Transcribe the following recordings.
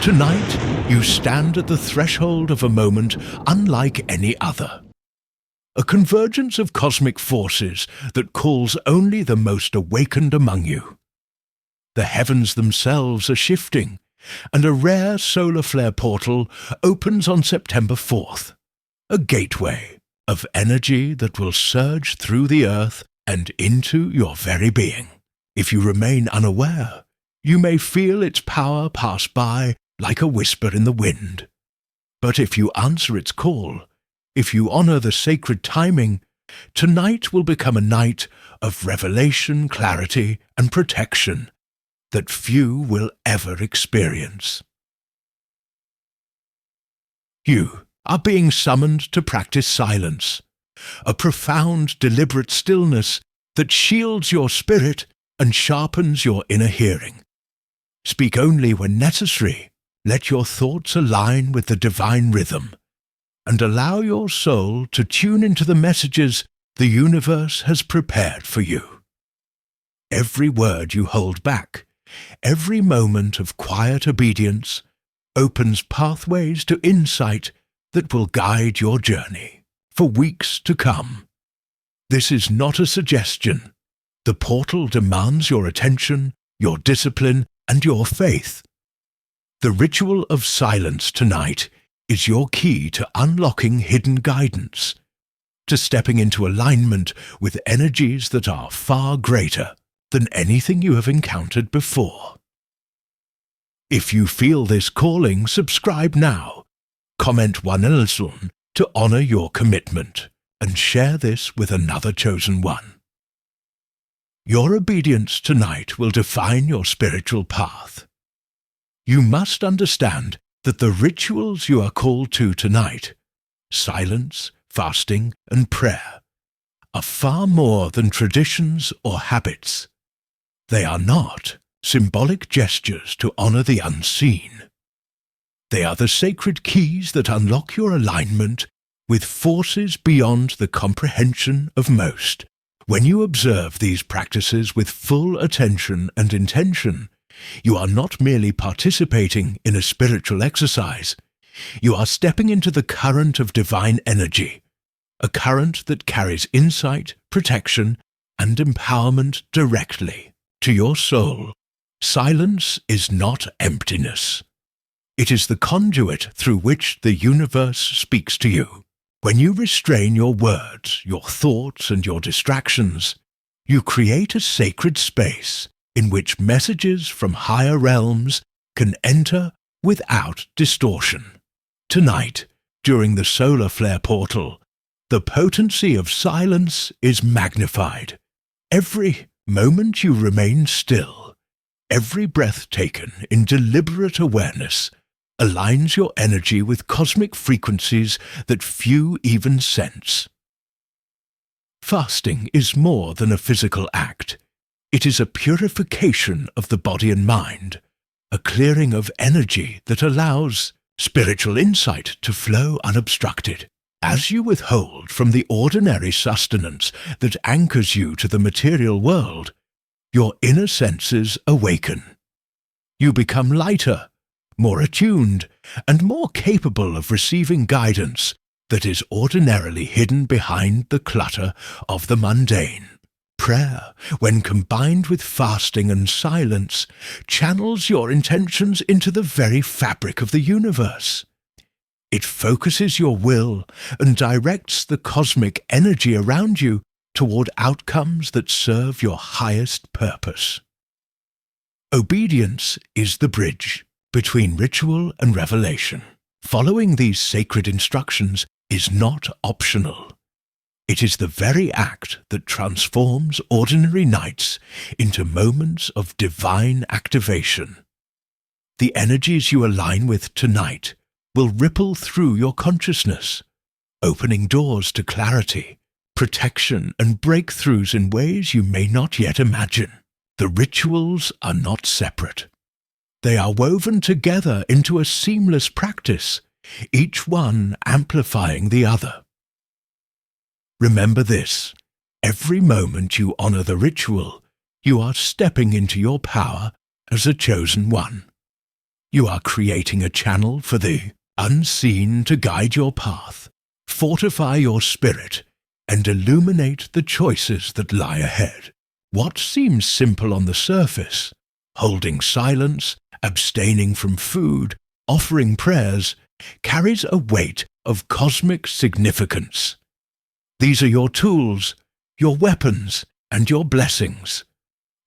Tonight, you stand at the threshold of a moment unlike any other. A convergence of cosmic forces that calls only the most awakened among you. The heavens themselves are shifting, and a rare solar flare portal opens on September 4th, a gateway of energy that will surge through the earth and into your very being. If you remain unaware, you may feel its power pass by like a whisper in the wind. But if you answer its call, if you honor the sacred timing, tonight will become a night of revelation, clarity, and protection that few will ever experience. You are being summoned to practice silence, a profound, deliberate stillness that shields your spirit and sharpens your inner hearing. Speak only when necessary. Let your thoughts align with the divine rhythm, and allow your soul to tune into the messages the universe has prepared for you. Every word you hold back, every moment of quiet obedience, opens pathways to insight that will guide your journey for weeks to come. This is not a suggestion. The portal demands your attention, your discipline, and your faith. The ritual of silence tonight is your key to unlocking hidden guidance, to stepping into alignment with energies that are far greater than anything you have encountered before. If you feel this calling, subscribe now, comment Wanelson to honor your commitment, and share this with another chosen one. Your obedience tonight will define your spiritual path. You must understand that the rituals you are called to tonight, silence, fasting, and prayer, are far more than traditions or habits. They are not symbolic gestures to honor the unseen. They are the sacred keys that unlock your alignment with forces beyond the comprehension of most. When you observe these practices with full attention and intention, you are not merely participating in a spiritual exercise. You are stepping into the current of divine energy, a current that carries insight, protection, and empowerment directly to your soul. Silence is not emptiness. It is the conduit through which the universe speaks to you. When you restrain your words, your thoughts, and your distractions, you create a sacred space in which messages from higher realms can enter without distortion. Tonight, during the solar flare portal, the potency of silence is magnified. Every moment you remain still, every breath taken in deliberate awareness, aligns your energy with cosmic frequencies that few even sense. Fasting is more than a physical act. It is a purification of the body and mind, a clearing of energy that allows spiritual insight to flow unobstructed. As you withhold from the ordinary sustenance that anchors you to the material world, your inner senses awaken. You become lighter, more attuned, and more capable of receiving guidance that is ordinarily hidden behind the clutter of the mundane. Prayer, when combined with fasting and silence, channels your intentions into the very fabric of the universe. It focuses your will and directs the cosmic energy around you toward outcomes that serve your highest purpose. Obedience is the bridge between ritual and revelation. Following these sacred instructions is not optional. It is the very act that transforms ordinary nights into moments of divine activation. The energies you align with tonight will ripple through your consciousness, opening doors to clarity, protection, and breakthroughs in ways you may not yet imagine. The rituals are not separate. They are woven together into a seamless practice, each one amplifying the other. Remember this: every moment you honor the ritual, you are stepping into your power as a chosen one. You are creating a channel for the unseen to guide your path, fortify your spirit, and illuminate the choices that lie ahead. What seems simple on the surface, holding silence, abstaining from food, offering prayers, carries a weight of cosmic significance. These are your tools, your weapons, and your blessings.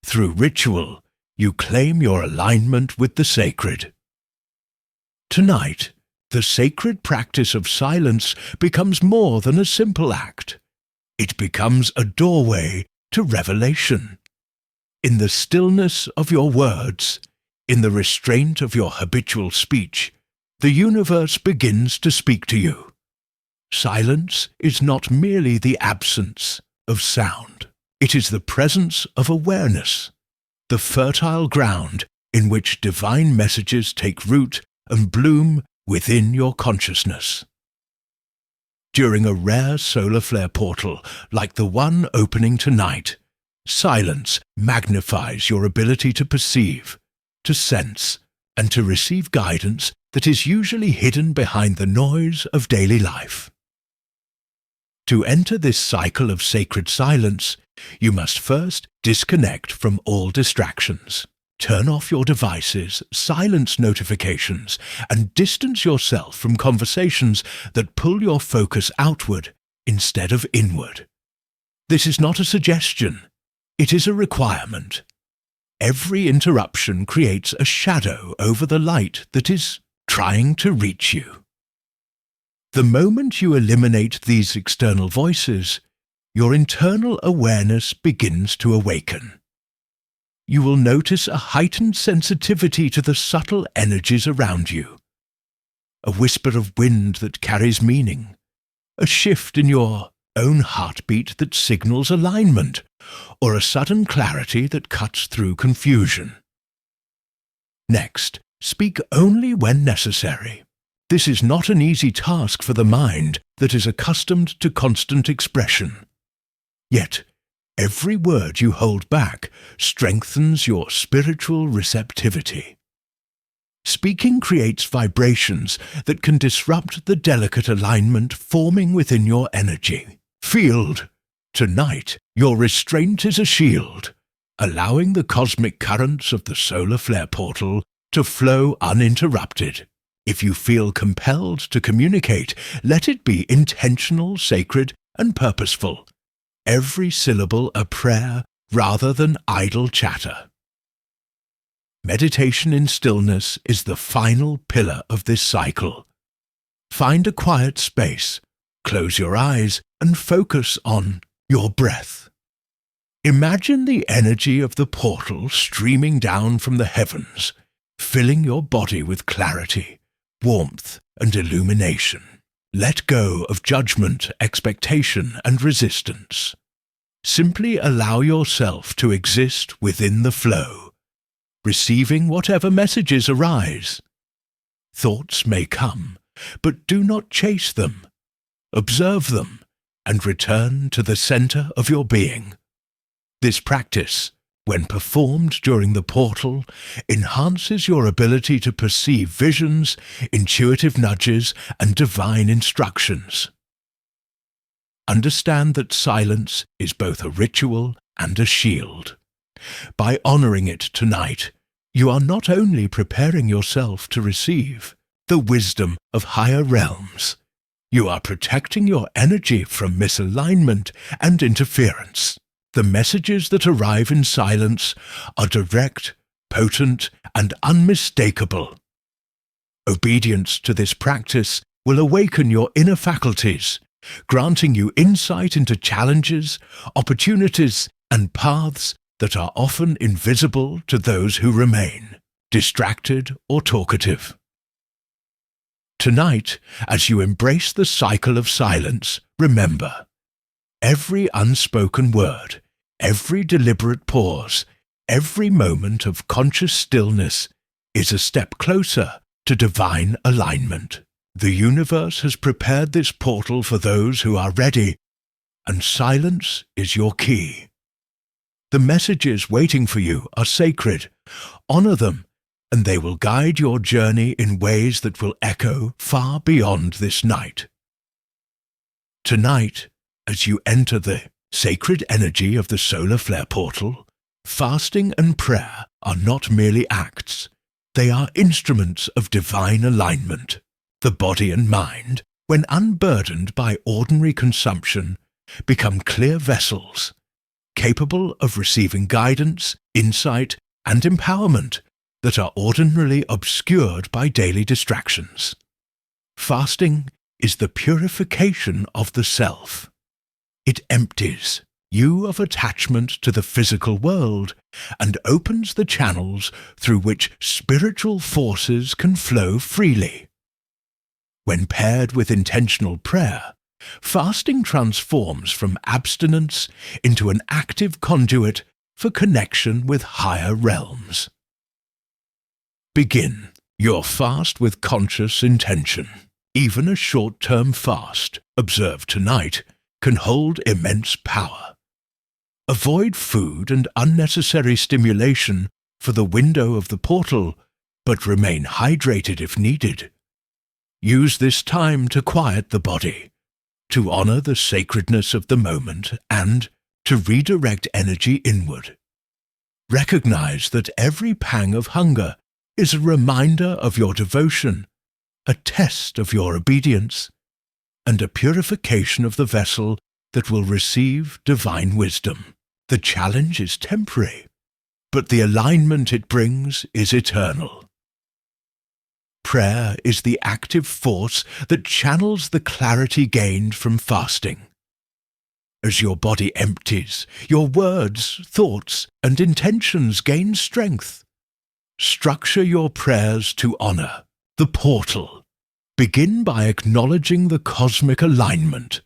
Through ritual, you claim your alignment with the sacred. Tonight, the sacred practice of silence becomes more than a simple act. It becomes a doorway to revelation. In the stillness of your words, in the restraint of your habitual speech, the universe begins to speak to you. Silence is not merely the absence of sound. It is the presence of awareness, the fertile ground in which divine messages take root and bloom within your consciousness. During a rare solar flare portal like the one opening tonight, silence magnifies your ability to perceive, to sense, and to receive guidance that is usually hidden behind the noise of daily life. To enter this cycle of sacred silence, you must first disconnect from all distractions. Turn off your devices, silence notifications, and distance yourself from conversations that pull your focus outward instead of inward. This is not a suggestion, it is a requirement. Every interruption creates a shadow over the light that is trying to reach you. The moment you eliminate these external voices, your internal awareness begins to awaken. You will notice a heightened sensitivity to the subtle energies around you. A whisper of wind that carries meaning, a shift in your own heartbeat that signals alignment, or a sudden clarity that cuts through confusion. Next, speak only when necessary. This is not an easy task for the mind that is accustomed to constant expression. Yet, every word you hold back strengthens your spiritual receptivity. Speaking creates vibrations that can disrupt the delicate alignment forming within your energy field. Tonight, your restraint is a shield, allowing the cosmic currents of the solar flare portal to flow uninterrupted. If you feel compelled to communicate, let it be intentional, sacred, and purposeful. Every syllable a prayer rather than idle chatter. Meditation in stillness is the final pillar of this cycle. Find a quiet space, close your eyes, and focus on your breath. Imagine the energy of the portal streaming down from the heavens, filling your body with clarity, warmth, and illumination. Let go of judgment, expectation, and resistance. Simply allow yourself to exist within the flow, receiving whatever messages arise. Thoughts may come, but do not chase them. Observe them and return to the center of your being. This practice, when performed during the portal, enhances your ability to perceive visions, intuitive nudges, and divine instructions. Understand that silence is both a ritual and a shield. By honoring it tonight, you are not only preparing yourself to receive the wisdom of higher realms, you are protecting your energy from misalignment and interference. The messages that arrive in silence are direct, potent, and unmistakable. Obedience to this practice will awaken your inner faculties, granting you insight into challenges, opportunities, and paths that are often invisible to those who remain distracted or talkative. Tonight, as you embrace the cycle of silence, remember, every unspoken word, every deliberate pause, every moment of conscious stillness is a step closer to divine alignment. The universe has prepared this portal for those who are ready, and silence is your key. The messages waiting for you are sacred. Honor them and they will guide your journey in ways that will echo far beyond this night. Tonight, as you enter the sacred energy of the solar flare portal, fasting and prayer are not merely acts, they are instruments of divine alignment. The body and mind, when unburdened by ordinary consumption, become clear vessels, capable of receiving guidance, insight, and empowerment that are ordinarily obscured by daily distractions. Fasting is the purification of the self. It empties you of attachment to the physical world and opens the channels through which spiritual forces can flow freely. When paired with intentional prayer, fasting transforms from abstinence into an active conduit for connection with higher realms. Begin your fast with conscious intention. Even a short-term fast, observed tonight, can hold immense power. Avoid food and unnecessary stimulation for the window of the portal, but remain hydrated if needed. Use this time to quiet the body, to honor the sacredness of the moment, and to redirect energy inward. Recognize that every pang of hunger is a reminder of your devotion, a test of your obedience, and a purification of the vessel that will receive divine wisdom. The challenge is temporary, but the alignment it brings is eternal. Prayer is the active force that channels the clarity gained from fasting. As your body empties, your words, thoughts, and intentions gain strength. Structure your prayers to honor the portal. Begin by acknowledging the cosmic alignment,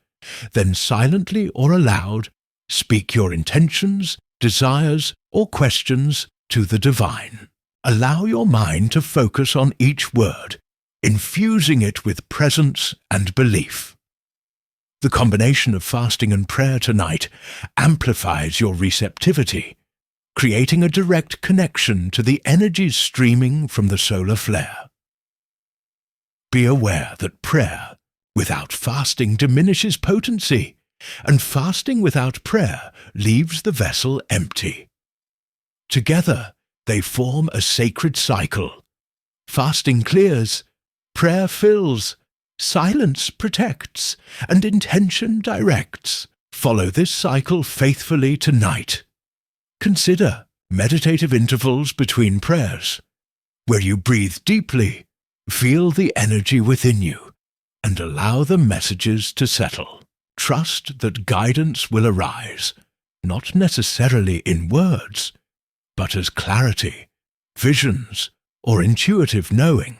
then silently or aloud speak your intentions, desires, or questions to the divine. Allow your mind to focus on each word, infusing it with presence and belief. The combination of fasting and prayer tonight amplifies your receptivity, creating a direct connection to the energies streaming from the solar flare. Be aware that prayer without fasting diminishes potency, and fasting without prayer leaves the vessel empty. Together, they form a sacred cycle. Fasting clears, prayer fills, silence protects, and intention directs. Follow this cycle faithfully tonight. Consider meditative intervals between prayers, where you breathe deeply, feel the energy within you, and allow the messages to settle. Trust that guidance will arise, not necessarily in words, but as clarity, visions, or intuitive knowing.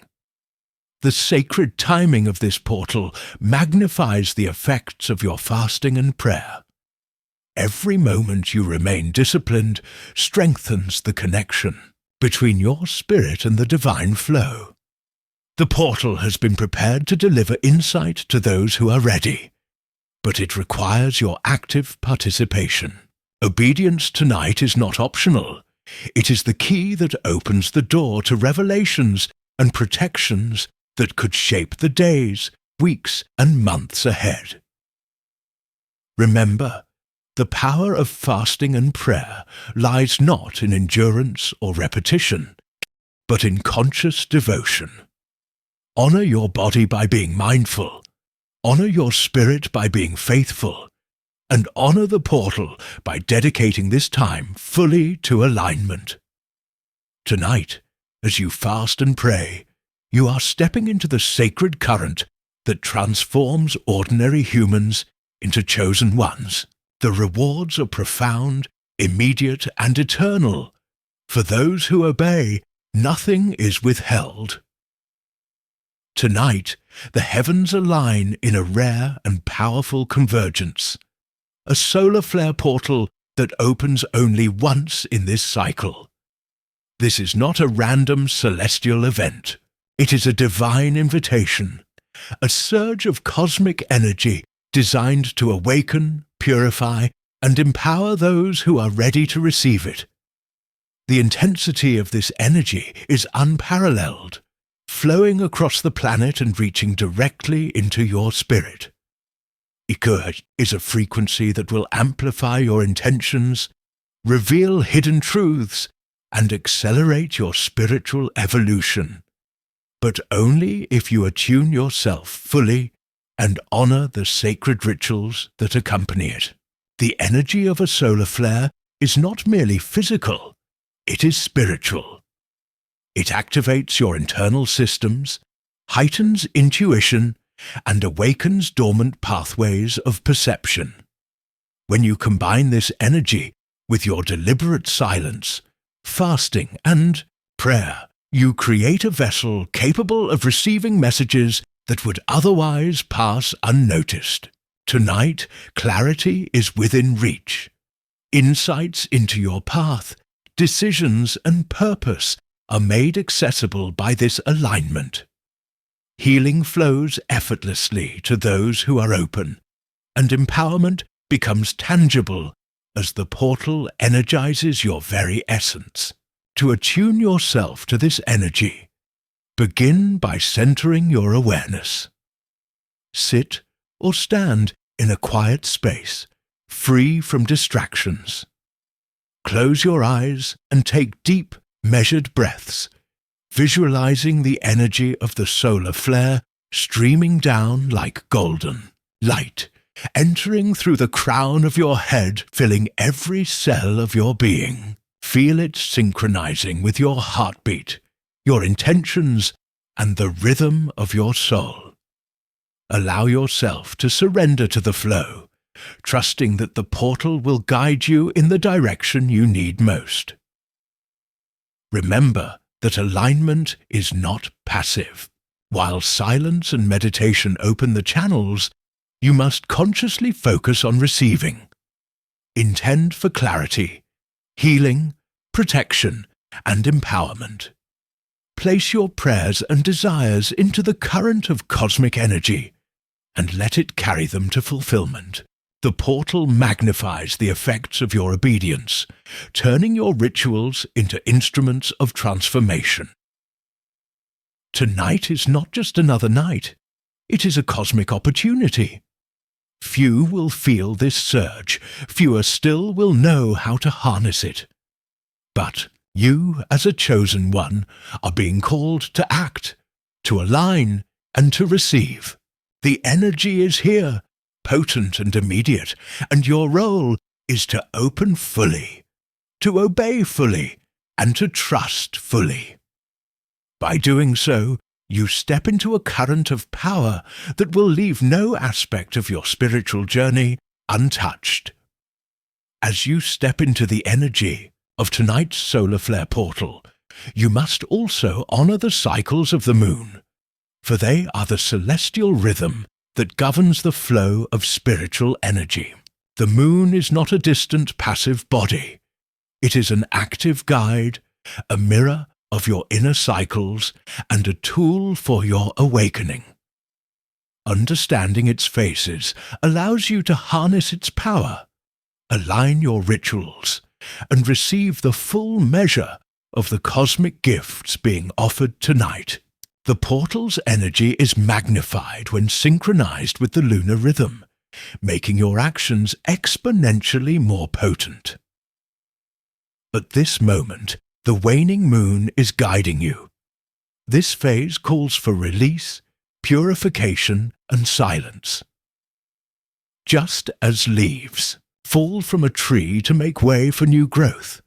The sacred timing of this portal magnifies the effects of your fasting and prayer. Every moment you remain disciplined strengthens the connection between your spirit and the divine flow. The portal has been prepared to deliver insight to those who are ready, but it requires your active participation. Obedience tonight is not optional. It is the key that opens the door to revelations and protections that could shape the days, weeks, and months ahead. Remember, the power of fasting and prayer lies not in endurance or repetition, but in conscious devotion. Honor your body by being mindful, honor your spirit by being faithful, and honor the portal by dedicating this time fully to alignment. Tonight, as you fast and pray, you are stepping into the sacred current that transforms ordinary humans into chosen ones. The rewards are profound, immediate, and eternal. For those who obey, nothing is withheld. Tonight, the heavens align in a rare and powerful convergence, a solar flare portal that opens only once in this cycle. This is not a random celestial event. It is a divine invitation, a surge of cosmic energy designed to awaken, purify, and empower those who are ready to receive it. The intensity of this energy is unparalleled, flowing across the planet and reaching directly into your spirit. Ikur is a frequency that will amplify your intentions, reveal hidden truths, and accelerate your spiritual evolution. But only if you attune yourself fully and honor the sacred rituals that accompany it. The energy of a solar flare is not merely physical, it is spiritual. It activates your internal systems, heightens intuition, and awakens dormant pathways of perception. When you combine this energy with your deliberate silence, fasting, and prayer, you create a vessel capable of receiving messages that would otherwise pass unnoticed. Tonight, clarity is within reach. Insights into your path, decisions, and purpose are made accessible by this alignment. Healing flows effortlessly to those who are open, and empowerment becomes tangible as the portal energizes your very essence. To attune yourself to this energy, begin by centering your awareness. Sit or stand in a quiet space, free from distractions. Close your eyes and take deep, measured breaths, visualizing the energy of the solar flare streaming down like golden light, entering through the crown of your head, filling every cell of your being. Feel it synchronizing with your heartbeat, your intentions, and the rhythm of your soul. Allow yourself to surrender to the flow, trusting that the portal will guide you in the direction you need most. Remember that alignment is not passive. While silence and meditation open the channels, you must consciously focus on receiving. Intend for clarity, healing, protection, and empowerment. Place your prayers and desires into the current of cosmic energy and let it carry them to fulfillment. The portal magnifies the effects of your obedience, turning your rituals into instruments of transformation. Tonight is not just another night, it is a cosmic opportunity. Few will feel this surge, fewer still will know how to harness it. But you, as a chosen one, are being called to act, to align, and to receive. The energy is here, potent and immediate, and your role is to open fully, to obey fully, and to trust fully. By doing so, you step into a current of power that will leave no aspect of your spiritual journey untouched. As you step into the energy of tonight's solar flare portal, you must also honor the cycles of the moon, for they are the celestial rhythm that governs the flow of spiritual energy. The moon is not a distant, passive body. It is an active guide, a mirror of your inner cycles, and a tool for your awakening. Understanding its phases allows you to harness its power, align your rituals, and receive the full measure of the cosmic gifts being offered tonight. The portal's energy is magnified when synchronized with the lunar rhythm, making your actions exponentially more potent. At this moment, the waning moon is guiding you. This phase calls for release, purification, and silence. Just as leaves fall from a tree to make way for new growth,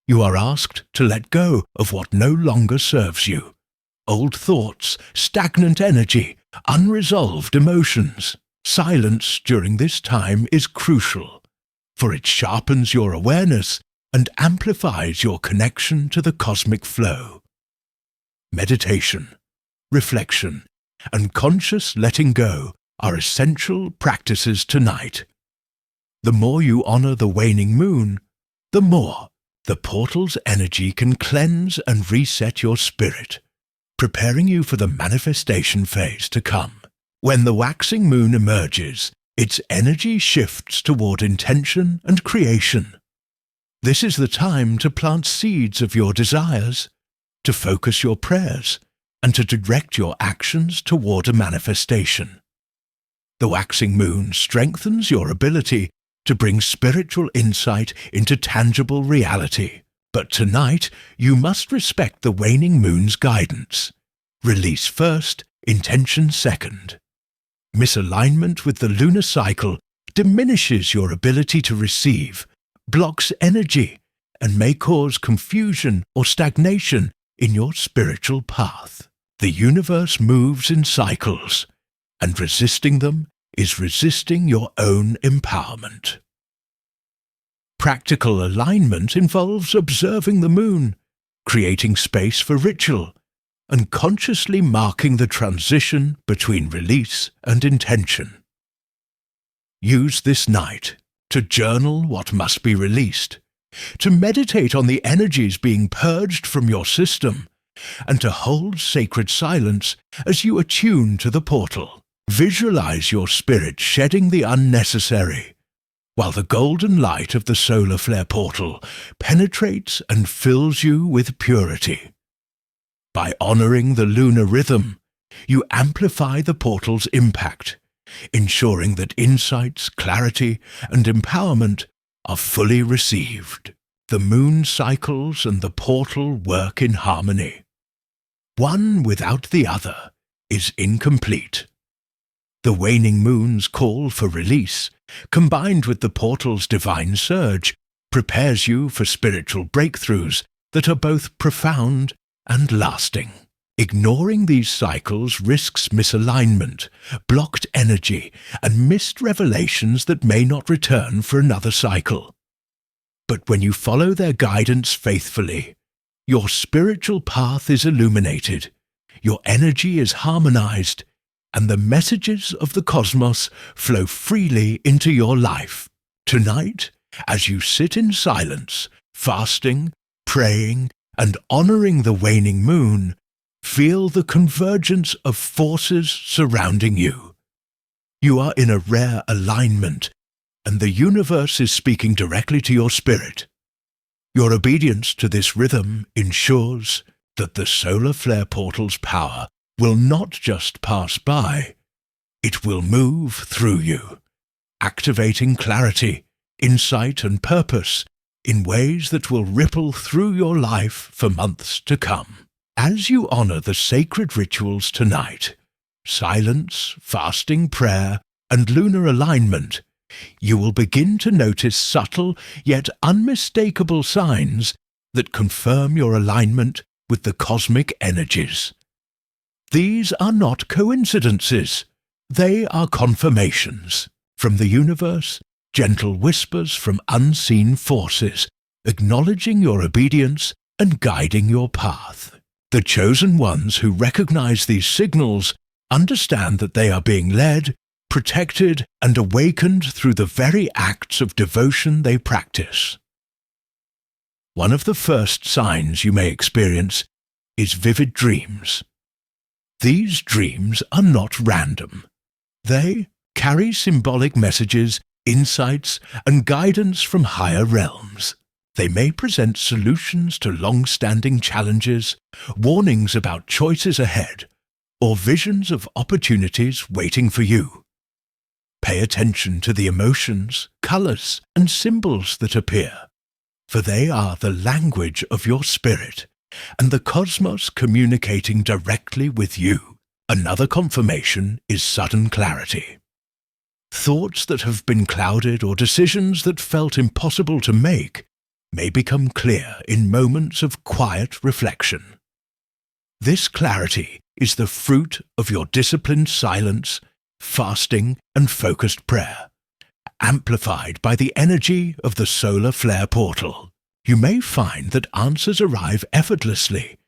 you are asked to let go of what no longer serves you. Old thoughts, stagnant energy, unresolved emotions. Silence during this time is crucial, for it sharpens your awareness and amplifies your connection to the cosmic flow. Meditation, reflection, and conscious letting go are essential practices tonight. The more you honor the waning moon, the more the portal's energy can cleanse and reset your spirit, preparing you for the manifestation phase to come. When the waxing moon emerges, its energy shifts toward intention and creation. This is the time to plant seeds of your desires, to focus your prayers, and to direct your actions toward a manifestation. The waxing moon strengthens your ability to bring spiritual insight into tangible reality. But tonight, you must respect the waning moon's guidance. Release first, intention second. Misalignment with the lunar cycle diminishes your ability to receive, blocks energy, and may cause confusion or stagnation in your spiritual path. The universe moves in cycles, and resisting them is resisting your own empowerment. Practical alignment involves observing the moon, creating space for ritual, and consciously marking the transition between release and intention. Use this night to journal what must be released, to meditate on the energies being purged from your system, and to hold sacred silence as you attune to the portal. Visualize your spirit shedding the unnecessary, while the golden light of the solar flare portal penetrates and fills you with purity. By honoring the lunar rhythm, you amplify the portal's impact, ensuring that insights, clarity, and empowerment are fully received. The moon cycles and the portal work in harmony. One without the other is incomplete. The waning moon's call for release, combined with the portal's divine surge, prepares you for spiritual breakthroughs that are both profound and lasting. Ignoring these cycles risks misalignment, blocked energy, and missed revelations that may not return for another cycle. But when you follow their guidance faithfully, your spiritual path is illuminated, your energy is harmonized, and the messages of the cosmos flow freely into your life. Tonight, as you sit in silence, fasting, praying, and honoring the waning moon, feel the convergence of forces surrounding you. You are in a rare alignment, and the universe is speaking directly to your spirit. Your obedience to this rhythm ensures that the solar flare portal's power will not just pass by, it will move through you, activating clarity, insight, and purpose in ways that will ripple through your life for months to come. As you honor the sacred rituals tonight, silence, fasting, prayer, and lunar alignment, you will begin to notice subtle yet unmistakable signs that confirm your alignment with the cosmic energies. These are not coincidences. They are confirmations. From the universe, gentle whispers from unseen forces, acknowledging your obedience and guiding your path. The chosen ones who recognize these signals understand that they are being led, protected, and awakened through the very acts of devotion they practice. One of the first signs you may experience is vivid dreams. These dreams are not random. They carry symbolic messages, insights, and guidance from higher realms. They may present solutions to long-standing challenges, warnings about choices ahead, or visions of opportunities waiting for you. Pay attention to the emotions, colors, and symbols that appear, for they are the language of your spirit and the cosmos communicating directly with you. Another confirmation is sudden clarity. Thoughts that have been clouded or decisions that felt impossible to make may become clear in moments of quiet reflection. This clarity is the fruit of your disciplined silence, fasting, and focused prayer, amplified by the energy of the solar flare portal. You may find that answers arrive effortlessly,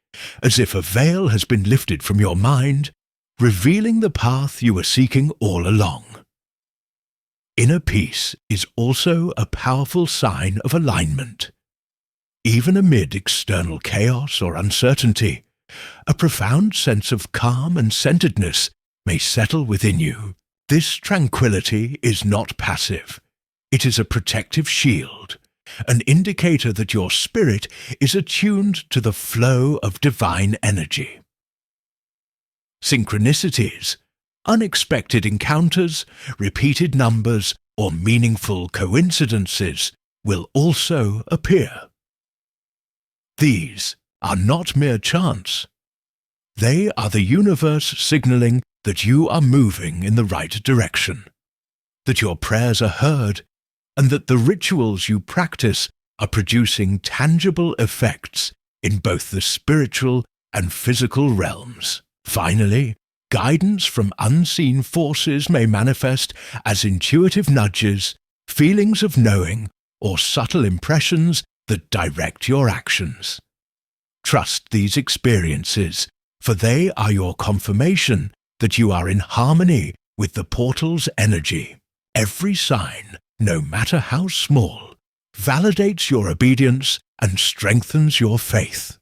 as if a veil has been lifted from your mind, revealing the path you were seeking all along. Inner peace is also a powerful sign of alignment. Even amid external chaos or uncertainty, a profound sense of calm and centeredness may settle within you. This tranquility is not passive. It is a protective shield, an indicator that your spirit is attuned to the flow of divine energy. Synchronicities, unexpected encounters, repeated numbers, or meaningful coincidences will also appear. These are not mere chance. They are the universe signaling that you are moving in the right direction, that your prayers are heard, and that the rituals you practice are producing tangible effects in both the spiritual and physical realms. Finally, guidance from unseen forces may manifest as intuitive nudges, feelings of knowing, or subtle impressions that direct your actions. Trust these experiences, for they are your confirmation that you are in harmony with the portal's energy. Every sign, no matter how small, validates your obedience and strengthens your faith.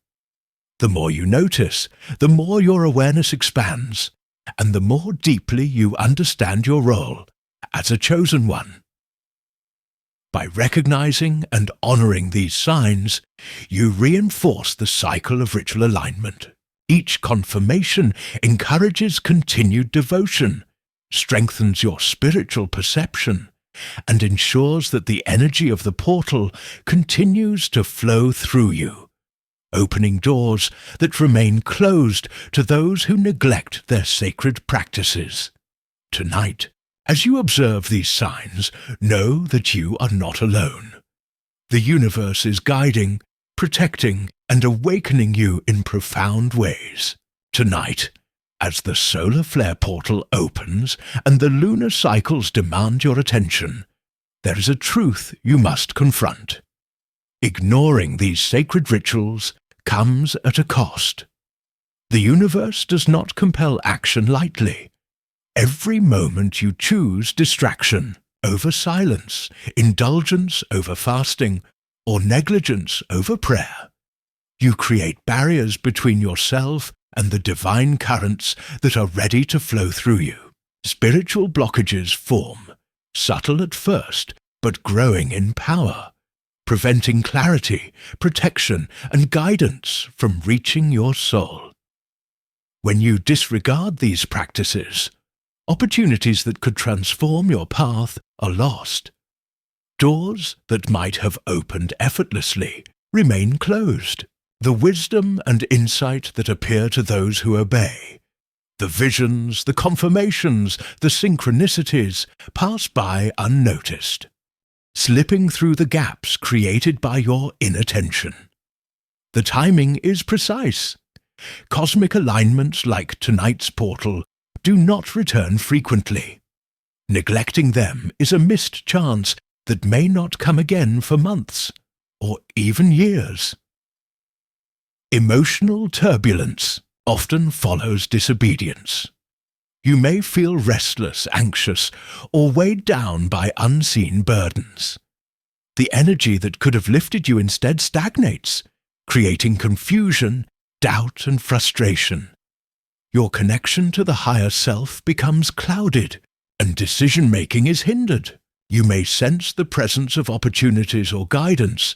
The more you notice, the more your awareness expands, and the more deeply you understand your role as a chosen one. By recognizing and honoring these signs, you reinforce the cycle of ritual alignment. Each confirmation encourages continued devotion, strengthens your spiritual perception, and ensures that the energy of the portal continues to flow through you, opening doors that remain closed to those who neglect their sacred practices. Tonight, as you observe these signs, know that you are not alone. The universe is guiding, protecting, and awakening you in profound ways. Tonight, as the solar flare portal opens and the lunar cycles demand your attention, there is a truth you must confront. Ignoring these sacred rituals comes at a cost. The universe does not compel action lightly. Every moment you choose distraction over silence, indulgence over fasting, or negligence over prayer, you create barriers between yourself and the divine currents that are ready to flow through you. Spiritual blockages form, subtle at first, but growing in power, preventing clarity, protection, and guidance from reaching your soul. When you disregard these practices, opportunities that could transform your path are lost. Doors that might have opened effortlessly remain closed. The wisdom and insight that appear to those who obey, the visions, the confirmations, the synchronicities pass by unnoticed, slipping through the gaps created by your inattention. The timing is precise. Cosmic alignments like tonight's portal do not return frequently. Neglecting them is a missed chance that may not come again for months, or even years. Emotional turbulence often follows disobedience. You may feel restless, anxious, or weighed down by unseen burdens. The energy that could have lifted you instead stagnates, creating confusion, doubt, and frustration. Your connection to the higher self becomes clouded, and decision-making is hindered. You may sense the presence of opportunities or guidance,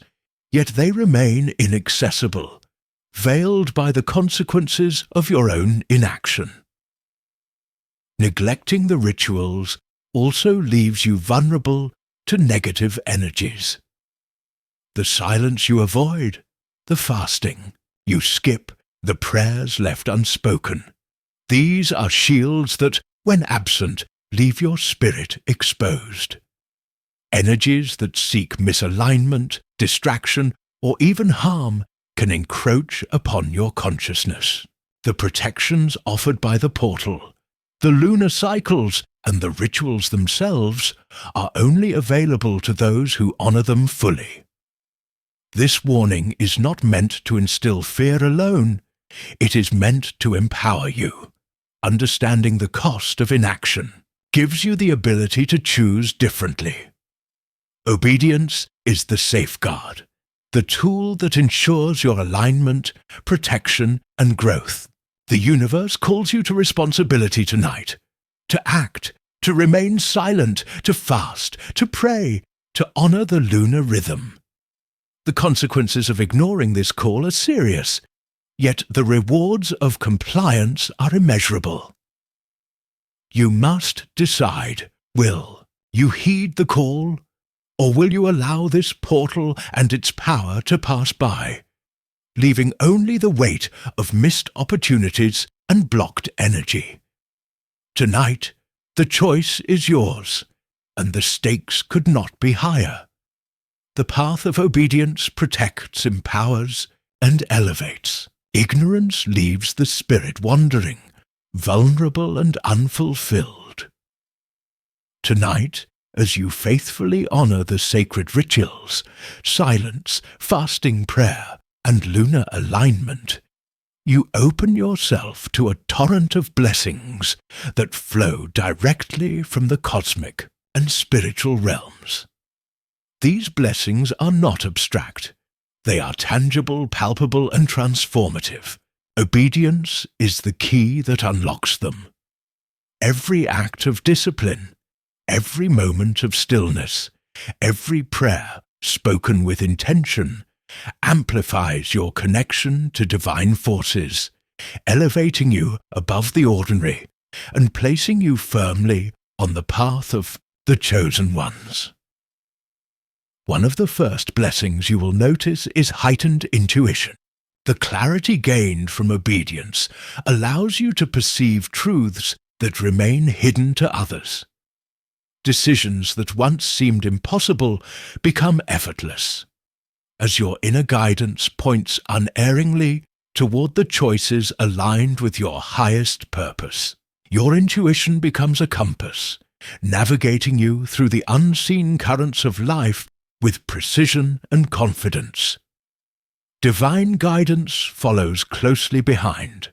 yet they remain inaccessible, veiled by the consequences of your own inaction. Neglecting the rituals also leaves you vulnerable to negative energies. The silence you avoid, the fasting you skip, the prayers left unspoken. These are shields that, when absent, leave your spirit exposed. Energies that seek misalignment, distraction, or even harm can encroach upon your consciousness. The protections offered by the portal, the lunar cycles, and the rituals themselves are only available to those who honor them fully. This warning is not meant to instill fear alone. It is meant to empower you. Understanding the cost of inaction gives you the ability to choose differently. Obedience is the safeguard, the tool that ensures your alignment, protection, and growth. The universe calls you to responsibility tonight, to act, to remain silent, to fast, to pray, to honor the lunar rhythm. The consequences of ignoring this call are serious, yet the rewards of compliance are immeasurable. You must decide, will you heed the call, or will you allow this portal and its power to pass by, leaving only the weight of missed opportunities and blocked energy? Tonight, the choice is yours, and the stakes could not be higher. The path of obedience protects, empowers, and elevates. Ignorance leaves the spirit wandering, vulnerable and unfulfilled. Tonight, as you faithfully honor the sacred rituals, silence, fasting prayer, and lunar alignment, you open yourself to a torrent of blessings that flow directly from the cosmic and spiritual realms. These blessings are not abstract. They are tangible, palpable, and transformative. Obedience is the key that unlocks them. Every act of discipline, every moment of stillness, every prayer spoken with intention amplifies your connection to divine forces, elevating you above the ordinary and placing you firmly on the path of the chosen ones. One of the first blessings you will notice is heightened intuition. The clarity gained from obedience allows you to perceive truths that remain hidden to others. Decisions that once seemed impossible become effortless, as your inner guidance points unerringly toward the choices aligned with your highest purpose. Your intuition becomes a compass, navigating you through the unseen currents of life with precision and confidence. Divine guidance follows closely behind.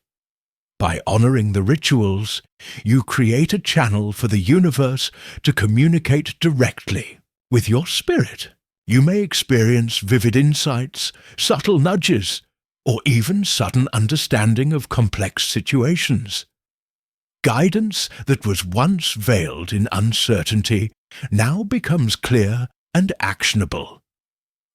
By honoring the rituals, you create a channel for the universe to communicate directly with your spirit. You may experience vivid insights, subtle nudges, or even sudden understanding of complex situations. Guidance that was once veiled in uncertainty now becomes clear and actionable.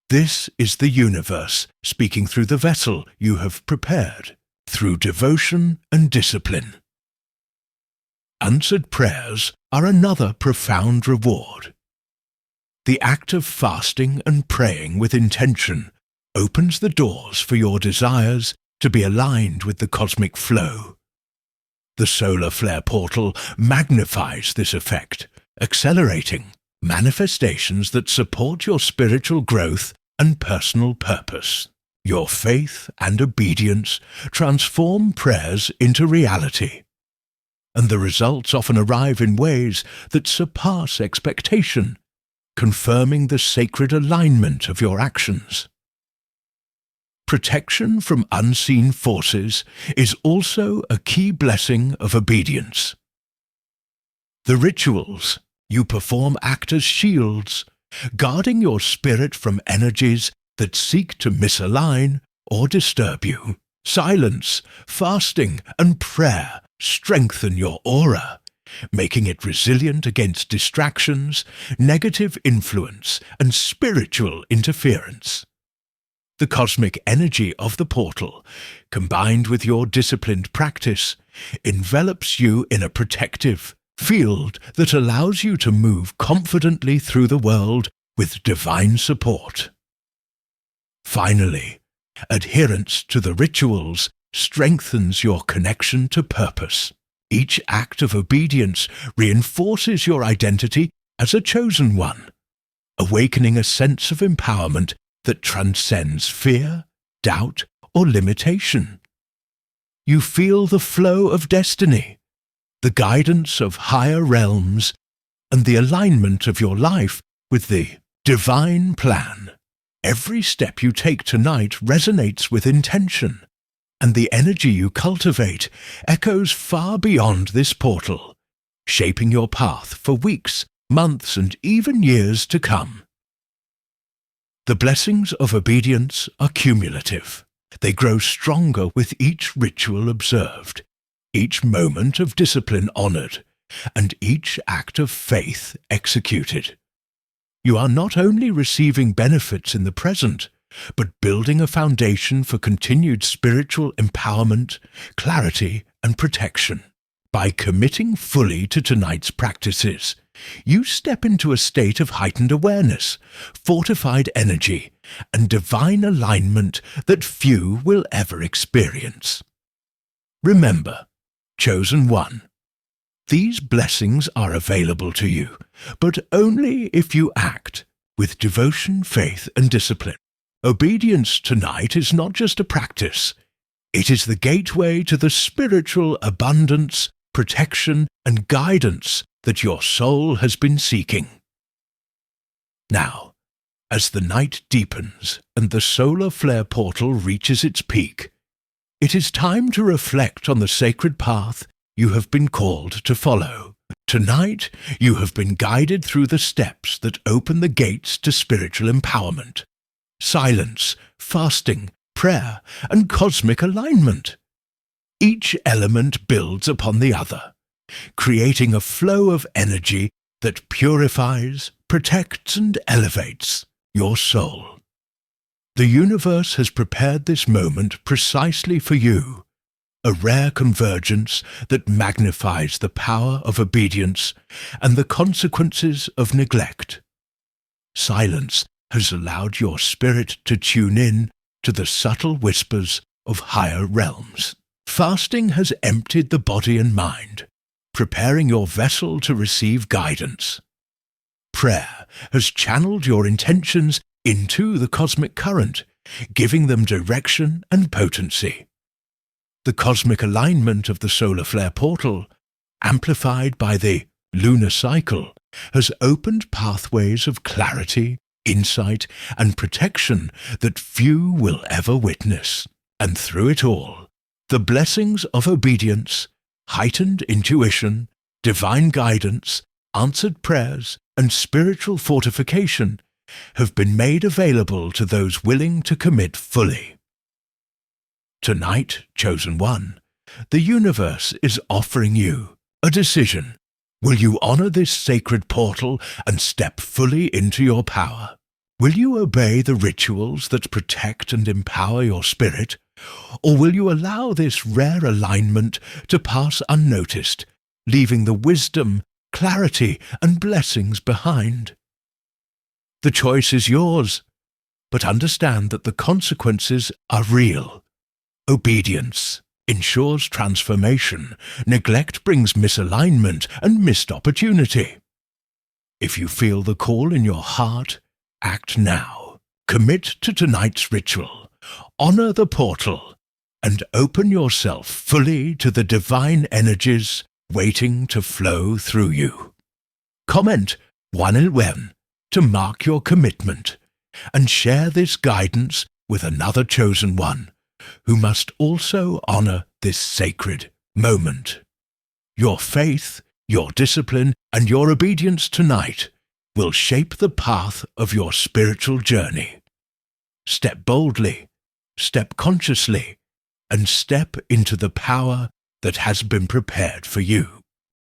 This is the universe speaking through the vessel you have prepared, through devotion and discipline. Answered prayers are another profound reward. The act of fasting and praying with intention opens the doors for your desires to be aligned with the cosmic flow. The solar flare portal magnifies this effect, accelerating manifestations that support your spiritual growth and personal purpose. Your faith and obedience transform prayers into reality, and the results often arrive in ways that surpass expectation, confirming the sacred alignment of your actions. Protection from unseen forces is also a key blessing of obedience. The rituals you perform act as shields, guarding your spirit from energies that seek to misalign or disturb you. Silence, fasting, and prayer strengthen your aura, making it resilient against distractions, negative influence, and spiritual interference. The cosmic energy of the portal, combined with your disciplined practice, envelops you in a protective field that allows you to move confidently through the world with divine support. Finally, adherence to the rituals strengthens your connection to purpose. Each act of obedience reinforces your identity as a chosen one, awakening a sense of empowerment that transcends fear, doubt, or limitation. You feel the flow of destiny, the guidance of higher realms, and the alignment of your life with the divine plan. Every step you take tonight resonates with intention, and the energy you cultivate echoes far beyond this portal, shaping your path for weeks, months, and even years to come. The blessings of obedience are cumulative. They grow stronger with each ritual observed, each moment of discipline honored, and each act of faith executed. You are not only receiving benefits in the present, but building a foundation for continued spiritual empowerment, clarity, and protection. By committing fully to tonight's practices, you step into a state of heightened awareness, fortified energy, and divine alignment that few will ever experience. Remember, Chosen One, these blessings are available to you, but only if you act with devotion, faith, and discipline. Obedience tonight is not just a practice. It is the gateway to the spiritual abundance, protection, and guidance that your soul has been seeking. Now, as the night deepens and the solar flare portal reaches its peak, it is time to reflect on the sacred path you have been called to follow. Tonight, you have been guided through the steps that open the gates to spiritual empowerment. Silence, fasting, prayer, and cosmic alignment. Each element builds upon the other, creating a flow of energy that purifies, protects, and elevates your soul. The universe has prepared this moment precisely for you, a rare convergence that magnifies the power of obedience and the consequences of neglect. Silence has allowed your spirit to tune in to the subtle whispers of higher realms. Fasting has emptied the body and mind, preparing your vessel to receive guidance. Prayer has channeled your intentions into the cosmic current, giving them direction and potency. The cosmic alignment of the solar flare portal, amplified by the lunar cycle, has opened pathways of clarity, insight, and protection that few will ever witness. And through it all, the blessings of obedience, heightened intuition, divine guidance, answered prayers, and spiritual fortification have been made available to those willing to commit fully. Tonight, Chosen One, the universe is offering you a decision. Will you honor this sacred portal and step fully into your power? Will you obey the rituals that protect and empower your spirit? Or will you allow this rare alignment to pass unnoticed, leaving the wisdom, clarity, and blessings behind? The choice is yours, but understand that the consequences are real. Obedience ensures transformation, neglect brings misalignment and missed opportunity. If you feel the call in your heart, act now. Commit to tonight's ritual, honor the portal, and open yourself fully to the divine energies waiting to flow through you. Comment 111 to mark your commitment, and share this guidance with another chosen one who must also honor this sacred moment. Your faith, your discipline, and your obedience tonight will shape the path of your spiritual journey. Step boldly, step consciously, and step into the power that has been prepared for you.